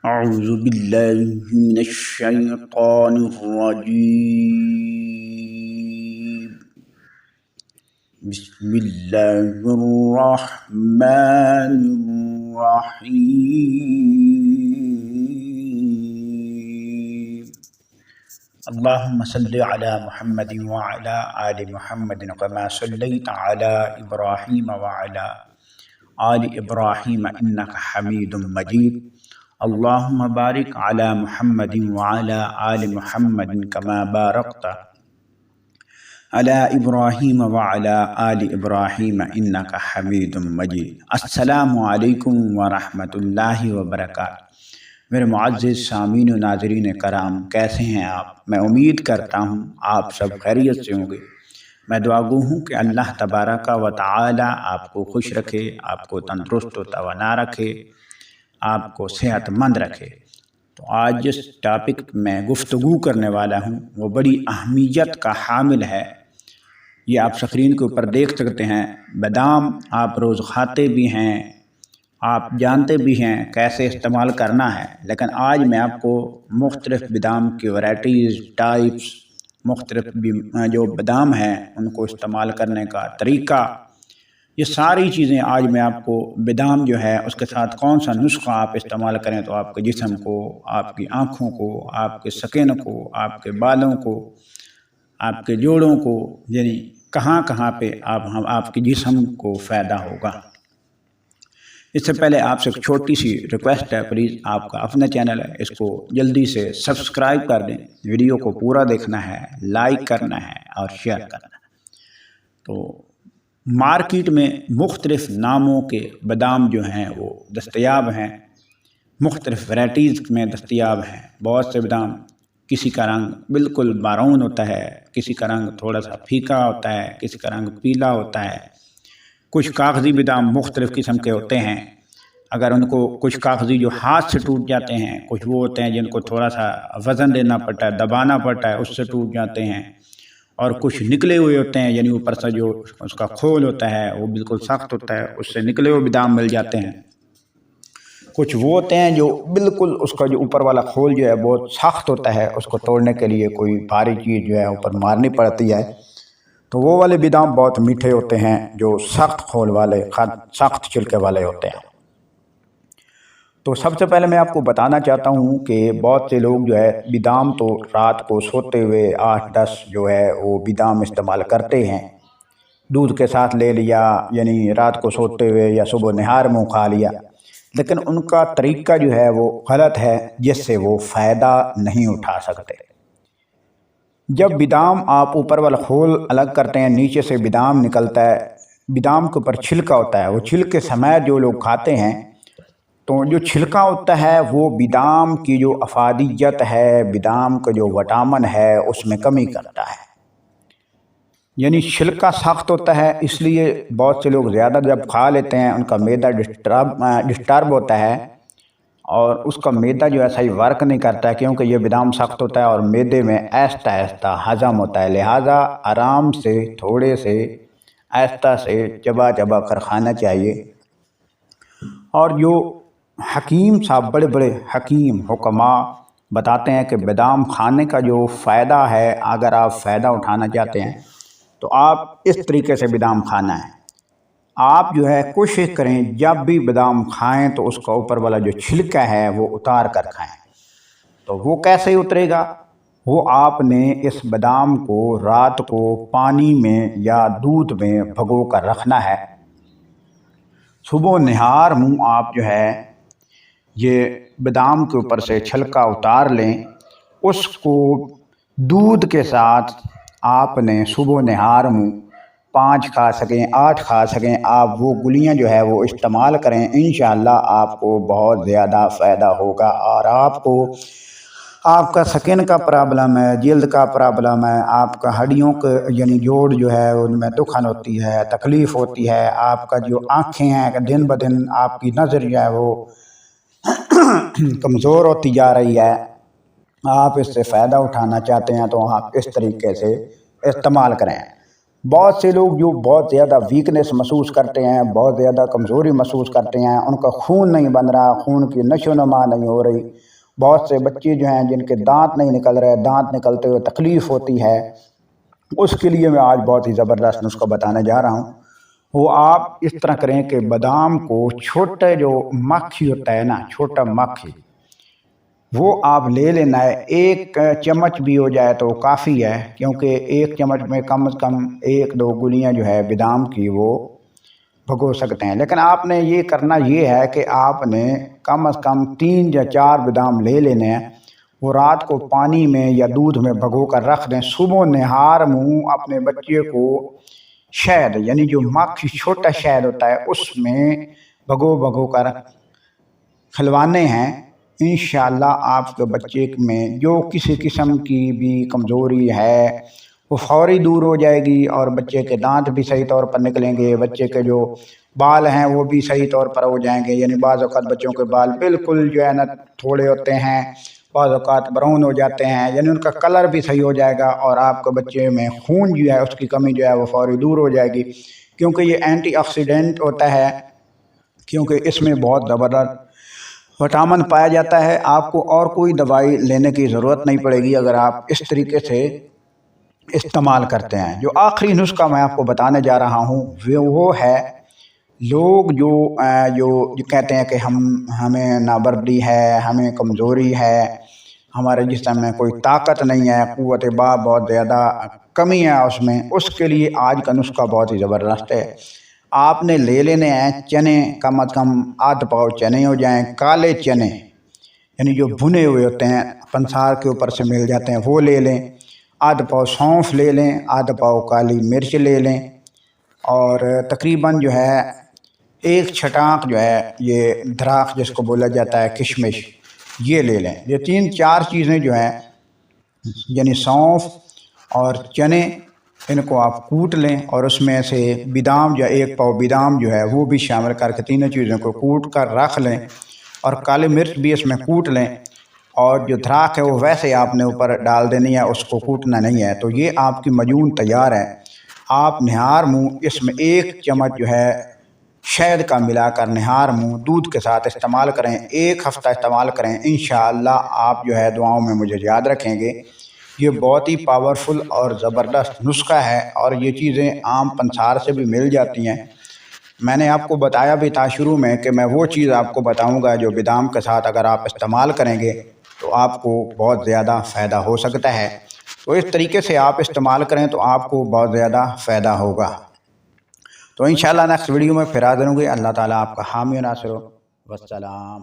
أعوذ بالله من الشيطان الرجيم. بسم الله الرحمن الرحيم. اللهم صل على محمد وعلى آل محمد كما صليت على إبراهيم وعلى آل إبراهيم إنك حميد مجيد. اللهم بارك على محمد وعلى آل محمد كما باركت على إبراهيم وعلى آل إبراهيم إنك حميد مجيد. السلام علیکم ورحمۃ اللہ وبرکاتہ۔ میرے معزز سامعین و ناظرین کرام، کیسے ہیں آپ؟ میں امید کرتا ہوں آپ سب خیریت سے ہوں گے۔ میں دعا گو ہوں کہ اللہ تبارک و تعالی آپ کو خوش رکھے، آپ کو تندرست و توانا رکھے، آپ کو صحت مند رکھے۔ تو آج جس ٹاپک میں گفتگو کرنے والا ہوں وہ بڑی اہمیت کا حامل ہے۔ یہ آپ سکرین کے اوپر دیکھ سکتے ہیں، بادام آپ روز کھاتے بھی ہیں، آپ جانتے بھی ہیں کیسے استعمال کرنا ہے، لیکن آج میں آپ کو مختلف بادام کی ورائٹیز، ٹائپس، مختلف جو بادام ہیں ان کو استعمال کرنے کا طریقہ، یہ ساری چیزیں آج میں آپ کو، بادام جو ہے اس کے ساتھ کون سا نسخہ آپ استعمال کریں تو آپ کے جسم کو، آپ کی آنکھوں کو، آپ کے سکن کو، آپ کے بالوں کو، آپ کے جوڑوں کو، یعنی کہاں کہاں پہ آپ کے جسم کو فائدہ ہوگا۔ اس سے پہلے آپ سے ایک چھوٹی سی ریکویسٹ ہے، پلیز آپ کا اپنا چینل ہے، اس کو جلدی سے سبسکرائب کر دیں، ویڈیو کو پورا دیکھنا ہے، لائک کرنا ہے اور شیئر کرنا ہے۔ تو مارکیٹ میں مختلف ناموں کے بادام جو ہیں وہ دستیاب ہیں، مختلف ورائٹیز میں دستیاب ہیں۔ بہت سے بادام، کسی کا رنگ بالکل مارون ہوتا ہے، کسی کا رنگ تھوڑا سا پھیکا ہوتا ہے، کسی کا رنگ پیلا ہوتا ہے۔ کچھ کاغذی بادام مختلف قسم کے ہوتے ہیں، اگر ان کو کچھ کاغذی جو ہاتھ سے ٹوٹ جاتے ہیں، کچھ وہ ہوتے ہیں جن کو تھوڑا سا وزن دینا پڑتا ہے، دبانا پڑتا ہے، اس سے ٹوٹ جاتے ہیں، اور کچھ نکلے ہوئے ہوتے ہیں، یعنی اوپر سے جو اس کا کھول ہوتا ہے وہ بالکل سخت ہوتا ہے، اس سے نکلے ہوئے بادام مل جاتے ہیں۔ کچھ وہ ہوتے ہیں جو بالکل اس کا جو اوپر والا کھول جو ہے بہت سخت ہوتا ہے، اس کو توڑنے کے لیے کوئی بھاری چیز جو ہے اوپر مارنی پڑتی ہے، تو وہ والے بادام بہت میٹھے ہوتے ہیں جو سخت کھول والے، سخت چھلکے والے ہوتے ہیں۔ تو سب سے پہلے میں آپ کو بتانا چاہتا ہوں کہ بہت سے لوگ جو ہے بادام تو رات کو سوتے ہوئے 8-10 جو ہے وہ بادام استعمال کرتے ہیں، دودھ کے ساتھ لے لیا، یعنی رات کو سوتے ہوئے یا صبح نہار منہ کھا لیا، لیکن ان کا طریقہ جو ہے وہ غلط ہے، جس سے وہ فائدہ نہیں اٹھا سکتے۔ جب بادام آپ اوپر والا کھول الگ کرتے ہیں، نیچے سے بادام نکلتا ہے، بادام کے اوپر چھلکا ہوتا ہے، وہ چھلکے سمیت جو لوگ کھاتے ہیں تو جو چھلکا ہوتا ہے وہ بادام کی جو افادیت ہے، بادام کا جو وٹامن ہے اس میں کمی کرتا ہے، یعنی چھلکا سخت ہوتا ہے، اس لیے بہت سے لوگ زیادہ جب کھا لیتے ہیں ان کا معدہ ڈسٹرب ہوتا ہے، اور اس کا معدہ جو ہے صحیح ورک نہیں کرتا ہے، کیونکہ یہ بادام سخت ہوتا ہے اور معدے میں آہستہ آہستہ ہضم ہوتا ہے، لہٰذا آرام سے، تھوڑے سے آہستہ سے چبا چبا کر کھانا چاہیے۔ اور جو حکیم صاحب، بڑے بڑے حکیم حکماء بتاتے ہیں کہ بادام کھانے کا جو فائدہ ہے، اگر آپ فائدہ اٹھانا چاہتے ہیں تو آپ اس طریقے سے بادام کھانا ہے۔ آپ جو ہے کوشش کریں جب بھی بادام کھائیں تو اس کا اوپر والا جو چھلکا ہے وہ اتار کر کھائیں۔ تو وہ کیسے اترے گا؟ وہ آپ نے اس بادام کو رات کو پانی میں یا دودھ میں بھگو کر رکھنا ہے، صبح نہار منہ آپ جو ہے یہ بادام کے اوپر سے چھلکا اتار لیں، اس کو دودھ کے ساتھ آپ نے صبح نہار منہ 5 کھا سکیں، 8 کھا سکیں، آپ وہ گولیاں جو ہے وہ استعمال کریں، انشاءاللہ آپ کو بہت زیادہ فائدہ ہوگا، اور آپ کو آپ کا سکن کا پرابلم ہے، جلد کا پرابلم ہے، آپ کا ہڈیوں کے یعنی جوڑ جو ہے ان میں دکھن ہوتی ہے، تکلیف ہوتی ہے، آپ کا جو آنکھیں ہیں دن بدن آپ کی نظر جو ہے وہ کمزور ہوتی جا رہی ہے، آپ اس سے فائدہ اٹھانا چاہتے ہیں تو آپ اس طریقے سے استعمال کریں۔ بہت سے لوگ جو بہت زیادہ ویکنس محسوس کرتے ہیں، بہت زیادہ کمزوری محسوس کرتے ہیں، ان کا خون نہیں بن رہا، خون کی نشو و نما نہیں ہو رہی، بہت سے بچے جو ہیں جن کے دانت نہیں نکل رہے، دانت نکلتے ہوئے تکلیف ہوتی ہے، اس کے لیے میں آج بہت ہی زبردست نسخہ بتانے جا رہا ہوں۔ وہ آپ اس طرح کریں کہ بادام کو چھوٹے جو مکھی ہوتا ہے نا، چھوٹا مکھی، وہ آپ لے لینا ہے۔ ایک چمچ بھی ہو جائے تو کافی ہے، کیونکہ ایک چمچ میں کم از کم 1-2 گولیاں جو ہے بادام کی وہ بھگو سکتے ہیں۔ لیکن آپ نے یہ کرنا یہ ہے کہ آپ نے کم از کم 3 یا 4 بادام لے لینے ہیں، وہ رات کو پانی میں یا دودھ میں بھگو کر رکھ دیں۔ صبح نہار منہ اپنے بچے کو شہد، یعنی جو مکھی چھوٹا شہد ہوتا ہے، اس میں بھگو کر کھلوانے ہیں۔ انشاءاللہ آپ کے بچے میں جو کسی قسم کی بھی کمزوری ہے وہ فوری دور ہو جائے گی، اور بچے کے دانت بھی صحیح طور پر نکلیں گے، بچے کے جو بال ہیں وہ بھی صحیح طور پر ہو جائیں گے۔ یعنی بعض اوقات بچوں کے بال بالکل جو ہے نا تھوڑے ہوتے ہیں، بعض اوقات براؤن ہو جاتے ہیں، یعنی ان کا کلر بھی صحیح ہو جائے گا، اور آپ کے بچے میں خون جو ہے اس کی کمی جو ہے وہ فوری دور ہو جائے گی، کیونکہ یہ اینٹی آکسیڈنٹ ہوتا ہے، کیونکہ اس میں بہت زبردست وٹامن پایا جاتا ہے۔ آپ کو اور کوئی دوائی لینے کی ضرورت نہیں پڑے گی اگر آپ اس طریقے سے استعمال کرتے ہیں۔ جو آخری نسخہ میں آپ کو بتانے جا رہا ہوں وہ ہے، لوگ جو کہتے ہیں کہ ہمیں نابردی ہے، ہمیں کمزوری ہے، ہمارے جسم میں کوئی طاقت نہیں ہے، قوت باء بہت زیادہ کمی ہے اس میں، اس کے لیے آج کا نسخہ بہت ہی زبردست ہے۔ آپ نے لے لینے ہیں چنے، کم از کم آدھ پاؤ چنے ہو جائیں، کالے چنے، یعنی جو بھنے ہوئے ہوتے ہیں، پنسار کے اوپر سے مل جاتے ہیں، وہ لے لیں۔ آدھ پاؤ سونف لے لیں، آدھ پاؤ کالی مرچ لے لیں، اور تقریباً جو ہے 1 چھٹانک جو ہے یہ دراخت جس کو بولا جاتا ہے کشمش، یہ لے لیں۔ یہ 3-4 چیزیں جو ہیں، یعنی سونف اور چنے، ان کو آپ کوٹ لیں، اور اس میں سے بادام یا 1 پاؤ بادام جو ہے وہ بھی شامل کر کے تینوں چیزوں کو کوٹ کر رکھ لیں، اور کالی مرچ بھی اس میں کوٹ لیں، اور جو دراخت ہے وہ ویسے آپ نے اوپر ڈال دینی ہے، اس کو کوٹنا نہیں ہے۔ تو یہ آپ کی معجون تیار ہے۔ آپ نہار منہ اس میں 1 چمچ جو ہے شہد کا ملا کر نہار منہ دودھ کے ساتھ استعمال کریں، 1 ہفتہ استعمال کریں، انشاءاللہ آپ جو ہے دعاؤں میں مجھے یاد رکھیں گے۔ یہ بہت ہی پاورفل اور زبردست نسخہ ہے، اور یہ چیزیں عام پنسار سے بھی مل جاتی ہیں۔ میں نے آپ کو بتایا بھی تھا شروع میں کہ میں وہ چیز آپ کو بتاؤں گا جو بادام کے ساتھ اگر آپ استعمال کریں گے تو آپ کو بہت زیادہ فائدہ ہو سکتا ہے۔ تو اس طریقے سے آپ استعمال کریں تو آپ کو بہت زیادہ فائدہ ہوگا۔ تو انشاءاللہ نیکسٹ ویڈیو میں پھر حاضر ہوں گے۔ اللہ تعالیٰ آپ کا حامی و ناصر ہو۔ والسلام۔